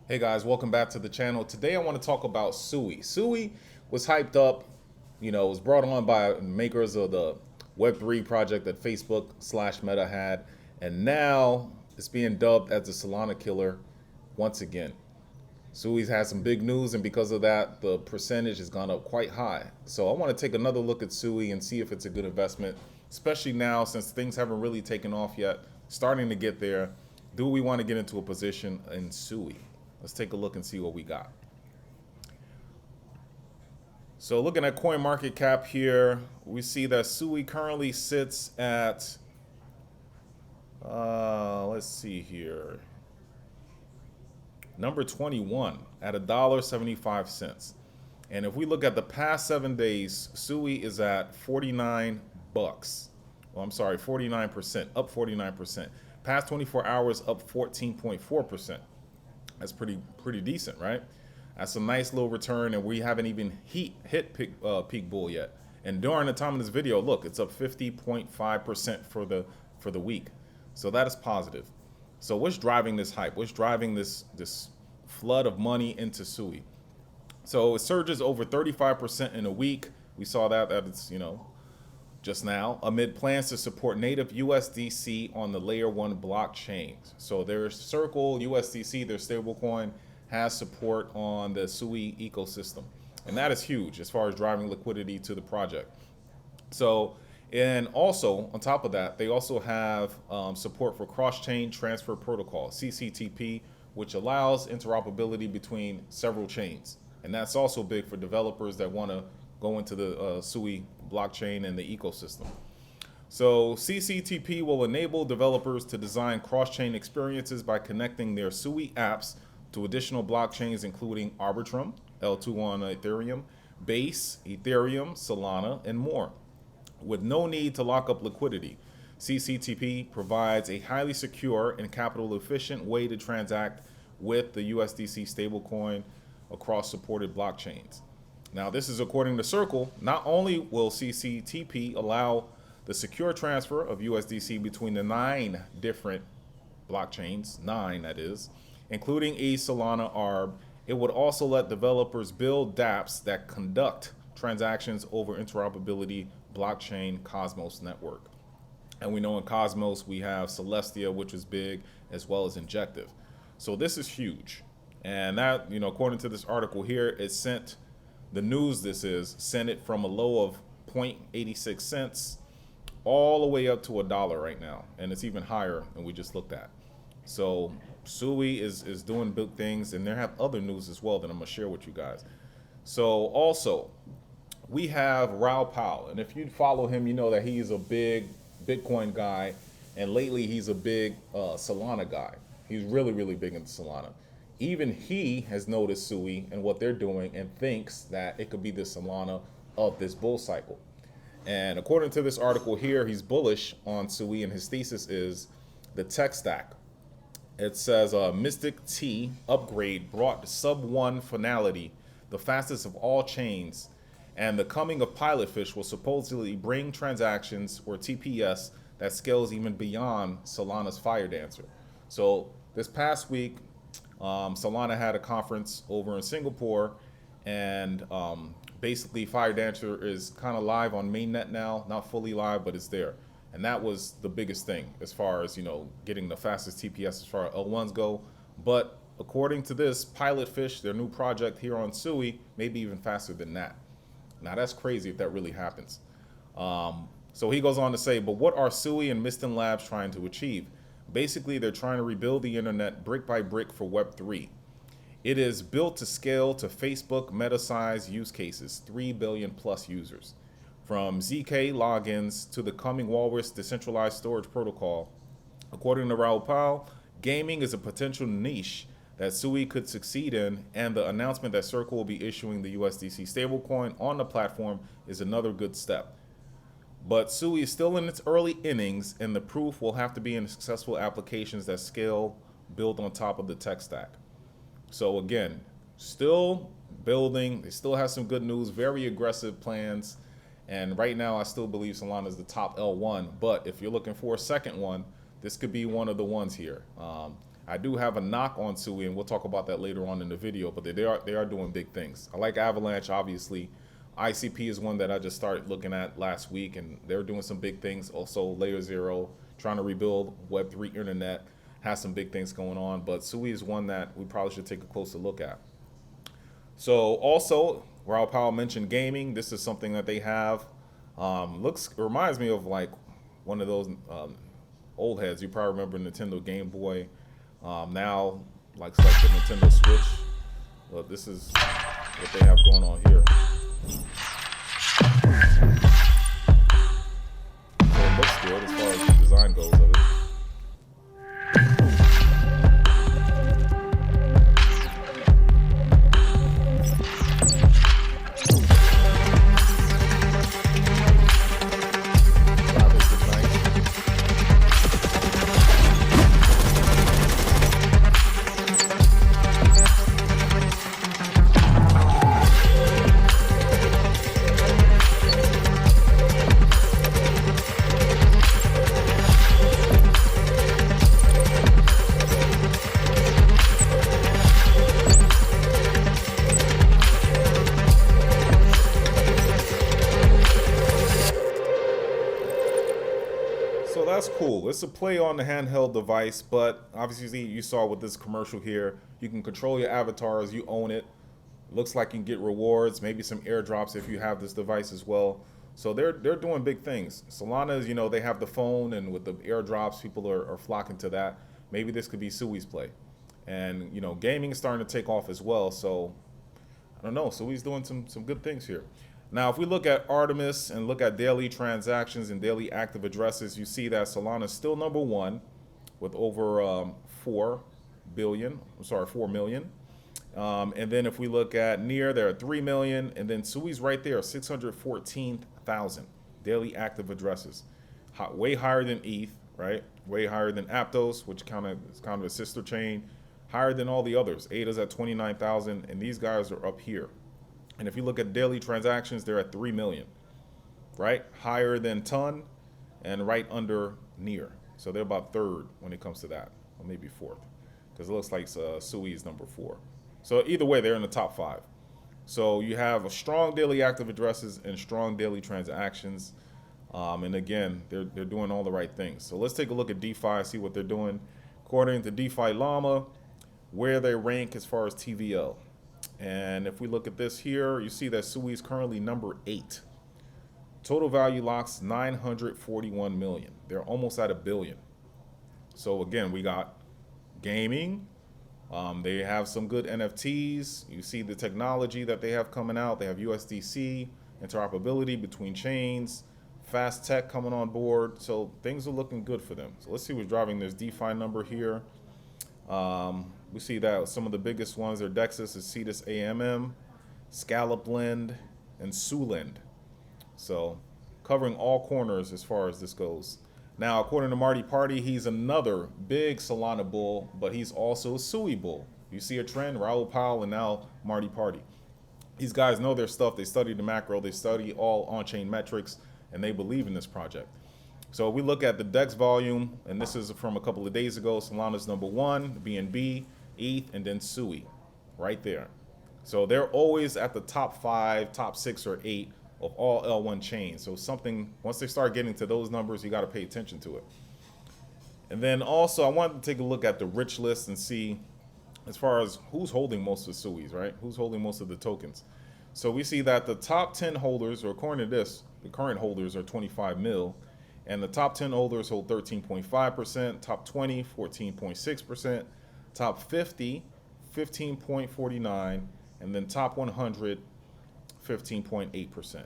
Hey guys, welcome back to the channel. Today I want to talk about Sui. Sui was hyped up, it was brought on by makers of the Web3 project that Facebook slash Meta had, and now it's being dubbed as the Solana killer once again. Sui's had some big news, and because of that, the percentage has gone up quite high. So I want to take another look at Sui and see if it's a good investment, especially now since things haven't really taken off yet, starting to get there. Do we want to get into a position in Sui? Let's take a look and see what we got. So looking at coin market cap here, we see that Sui currently sits at, let's see here, number 21 at $1.75. And if we look at the past 7 days, Sui is at 49 bucks. Well, I'm sorry, 49%, up 49%. Past 24 hours, up 14.4%. That's pretty decent, right? That's a nice little return, and we haven't even hit peak bull yet. And during the time of this video, look, it's up 50.5% for the week. So that is positive. So what's driving this hype? What's driving this flood of money into Sui? So it surges over 35% in a week. We saw that it's, just now, amid plans to support native USDC on the layer 1 blockchain. So their Circle USDC, their stablecoin, has support on the Sui ecosystem. And that is huge as far as driving liquidity to the project. So, and also on top of that, they also have support for cross-chain transfer protocol, CCTP, which allows interoperability between several chains. And that's also big for developers that want to go into the Sui blockchain and the ecosystem. So CCTP will enable developers to design cross-chain experiences by connecting their Sui apps to additional blockchains, including Arbitrum, L2 on Ethereum, Base, Ethereum, Solana, and more, with no need to lock up liquidity. CCTP provides a highly secure and capital-efficient way to transact with the USDC stablecoin across supported blockchains. Now, this is according to Circle. Not only will CCTP allow the secure transfer of USDC between the 9 different blockchains, 9 that is, including Solana Arb, it would also let developers build dApps that conduct transactions over interoperability blockchain Cosmos network. And we know in Cosmos we have Celestia, which is big, as well as Injective. So this is huge. And that, according to this article here, it sent it from a low of 0.86 cents all the way up to $1 right now, and it's even higher than we just looked at. So Sui is doing big things, and they have other news as well that I'm gonna share with you guys. So also, we have Raoul Pal, and if you follow him, you know that he's a big Bitcoin guy, and lately he's a big Solana guy. He's really big into Solana. Even he has noticed Sui and what they're doing and thinks that it could be the Solana of this bull cycle. And according to this article here, he's bullish on Sui, and his thesis is the tech stack. It says Mystic T upgrade brought sub-1 finality, the fastest of all chains, and the coming of Pilotfish will supposedly bring transactions, or TPS, that scales even beyond Solana's Fire Dancer. So this past week, Solana had a conference over in Singapore, and basically Fire Dancer is kind of live on mainnet now, not fully live, but it's there. And that was the biggest thing as far as, getting the fastest TPS as far as L1s go. But according to this, Pilotfish, their new project here on Sui, maybe even faster than that. Now that's crazy if that really happens. So he goes on to say, but what are Sui and Miston Labs trying to achieve? Basically, they're trying to rebuild the internet brick by brick for Web3. It is built to scale to Facebook meta-size use cases, 3 billion plus users. From ZK logins to the coming Walrus decentralized storage protocol. According to Raoul Pal, gaming is a potential niche that Sui could succeed in, and the announcement that Circle will be issuing the USDC stablecoin on the platform is another good step. But Sui is still in its early innings, and the proof will have to be in successful applications that scale, build on top of the tech stack. So again, still building. They still have some good news, very aggressive plans. And right now, I still believe Solana is the top L1. But if you're looking for a second one, this could be one of the ones here. I do have a knock on Sui, and we'll talk about that later on in the video, but they are doing big things. I like Avalanche, obviously. ICP is one that I just started looking at last week, and they're doing some big things. Also, Layer Zero, trying to rebuild Web3 internet, has some big things going on, but Sui is one that we probably should take a closer look at. So also, Raul Powell mentioned gaming. This is something that they have. Reminds me of like one of those old heads. You probably remember Nintendo Game Boy. Now, like the Nintendo Switch. Well, this is what they have going on here. So it looks good as far as the design goes of it. So that's cool. It's a play on the handheld device, but obviously you saw with this commercial here, you can control your avatars, you own it. Looks like you can get rewards, maybe some airdrops if you have this device as well. So they're doing big things. Solana is, they have the phone, and with the airdrops, people are flocking to that. Maybe this could be Sui's play. And, gaming is starting to take off as well. So I don't know. Sui's doing some good things here. Now, if we look at Artemis and look at daily transactions and daily active addresses, you see that Solana is still number one with over 4 million. And then if we look at Near, they're at 3 million. And then Sui's right there, 614,000 daily active addresses. Way higher than ETH, right? Way higher than Aptos, which is kind of a sister chain. Higher than all the others. ADA's at 29,000, and these guys are up here. And if you look at daily transactions, they're at 3 million, right? Higher than Ton and right under Near. So they're about third when it comes to that, or maybe fourth, because it looks like Sui is number 4. So either way, they're in the top 5. So you have a strong daily active addresses and strong daily transactions. And again, they're doing all the right things. So let's take a look at DeFi, see what they're doing. According to DeFi Llama, where they rank as far as TVL. And if we look at this here, you see that Sui is currently number 8. Total value locks 941 million. They're almost at $1 billion. So again, we got gaming. They have some good NFTs. You see the technology that they have coming out. They have USDC, interoperability between chains, fast tech coming on board. So things are looking good for them. So let's see what's driving this DeFi number here. We see that some of the biggest ones are Dexus, is Cetus AMM, Scallop Lend, and Sulend. So covering all corners as far as this goes. Now, according to Marty Party, he's another big Solana bull, but he's also a Sui bull. You see a trend, Raul Powell and now Marty Party. These guys know their stuff. They study the macro. They study all on-chain metrics, and they believe in this project. So we look at the DEX volume, and this is from a couple of days ago. Solana's number 1, BNB, ETH, and then Sui, right there. So they're always at the top 5, top 6, or 8 of all L1 chains. So something, once they start getting to those numbers, you got to pay attention to it. And then also, I wanted to take a look at the rich list and see as far as who's holding most of the Sui's, right? Who's holding most of the tokens. So we see that the top 10 holders, or according to this, the current holders are 25 mil. And the top 10 holders hold 13.5%, top 20, 14.6%, top 50, 15.49%, and then top 100, 15.8%.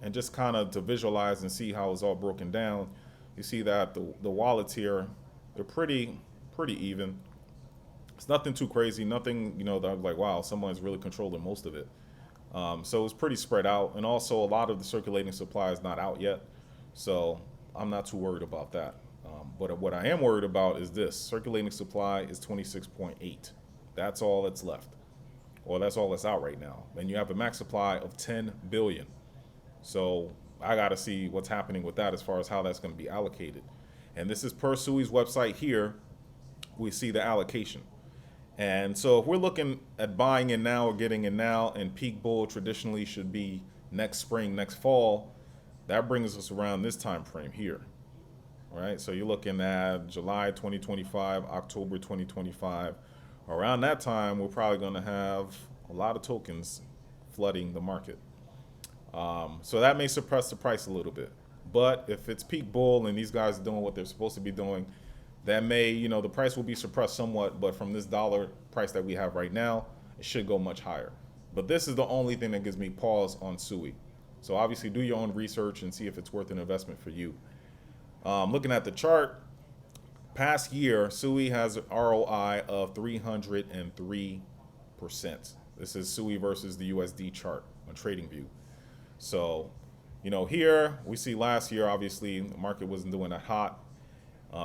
And just kind of to visualize and see how it's all broken down, you see that the wallets here, they're pretty even. It's nothing too crazy, nothing, that I'm like, wow, someone's really controlling most of it. So it's pretty spread out. And also a lot of the circulating supply is not out yet. So I'm not too worried about that. But what I am worried about is this. Circulating supply is 26.8. That's all that's left. Or that's all that's out right now. And you have a max supply of 10 billion. So I got to see what's happening with that as far as how that's going to be allocated. And this is per Sui's website here. we see the allocation. And so if we're looking at buying in now or getting in now, and peak bull traditionally should be next spring, next fall, that brings us around this time frame here, right? So you're looking at July 2025, October 2025. Around that time, we're probably going to have a lot of tokens flooding the market. So that may suppress the price a little bit. But if it's peak bull and these guys are doing what they're supposed to be doing, that may, you know, the price will be suppressed somewhat, but from this dollar price that we have right now, it should go much higher. But this is the only thing that gives me pause on SUI. So obviously do your own research and see if it's worth an investment for you. Looking at the chart, past year, SUI has an ROI of 303%. This is SUI versus the USD chart on TradingView. So, you know, here we see last year, obviously, the market wasn't doing that hot.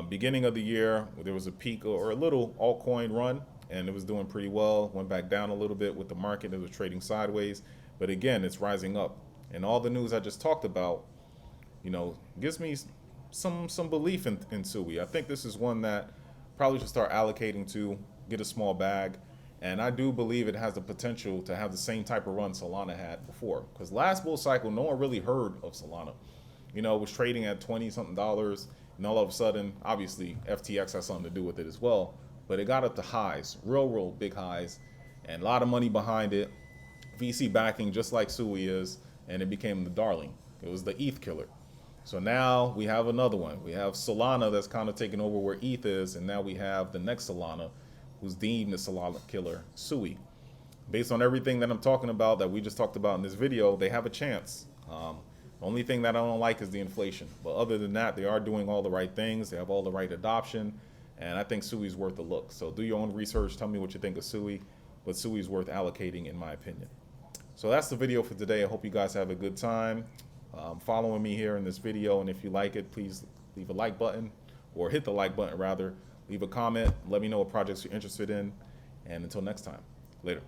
Beginning of the year, there was a peak or a little altcoin run, and it was doing pretty well. Went back down a little bit with the market. It was trading sideways. But again, it's rising up. And all the news I just talked about, you know, gives me some belief in SUI. I think this is one that probably should start allocating to, get a small bag. And I do believe it has the potential to have the same type of run Solana had before. Because last bull cycle, no one really heard of Solana. You know, it was trading at $20-something, and all of a sudden, obviously, FTX has something to do with it as well. But it got up to highs, real big highs, and a lot of money behind it. VC backing, just like SUI is, and it became the darling. It was the ETH killer. So now we have another one. We have Solana that's kind of taking over where ETH is, and now we have the next Solana, who's deemed the Solana killer, SUI. Based on everything that I'm talking about, that we just talked about in this video, they have a chance. The only thing that I don't like is the inflation. But other than that, they are doing all the right things. They have all the right adoption. And I think SUI is worth a look. So do your own research. Tell me what you think of SUI. But SUI is worth allocating, in my opinion. So that's the video for today. I hope you guys have a good time following me here in this video. And if you like it, please leave a like button, or hit the like button rather. Leave a comment. Let me know what projects you're interested in. And until next time, later.